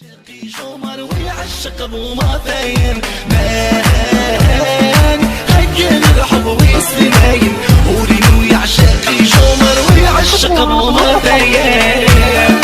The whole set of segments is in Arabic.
شمر ويعشق ابو ما ثين مان هجل الحب ويسلمين ورينو يعشق شمر ويعشق ابو ما ثين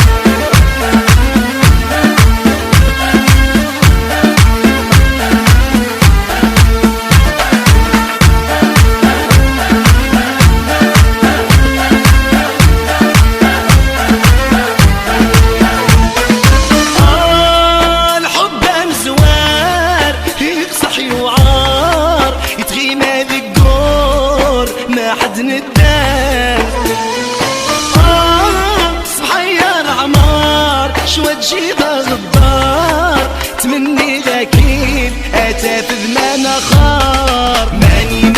صحير عمار شو تجيبه غدار تمني لكن اتى في ذمان خار ماني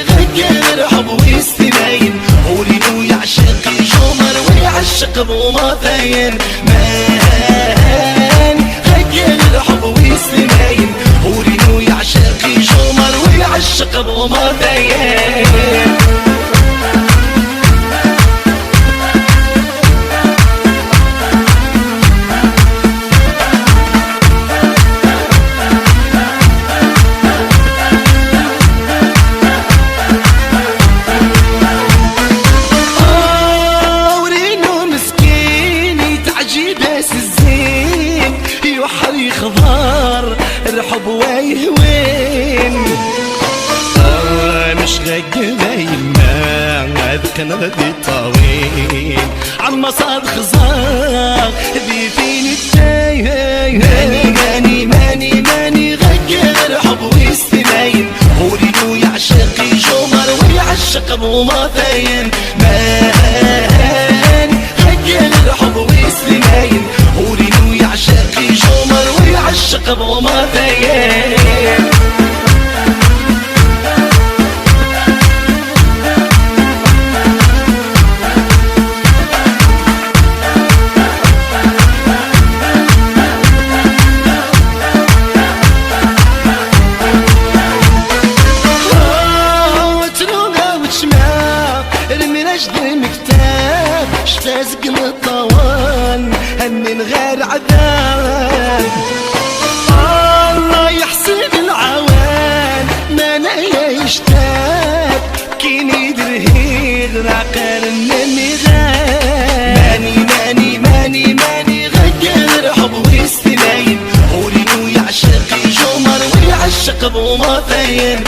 غير حب ويستمين ورينو يعشق شمر ويعشق ابو ما ثين مان غير حب ويستمين ورينو يعشق شمر ويعشق ابو ما ثين خضار الحب ويهوين مش غايب ما كان غادي طويل عن مصاد خزار ذي فين التايه ماني غير حب ويستمين ورينو يعشق شمر ويعشق ابو ما ثين مان غير حب ويستمين ورينو يعشق شمر ويعشق ابو ما ثين شتازق الطوال هني غير عذاب الله يحسن العوان ما انا يشتاق كيني درهيغ راقر مني غاب ماني غير حب ويستمين ورينو يعشق شمر ويعشق ابو ما ثين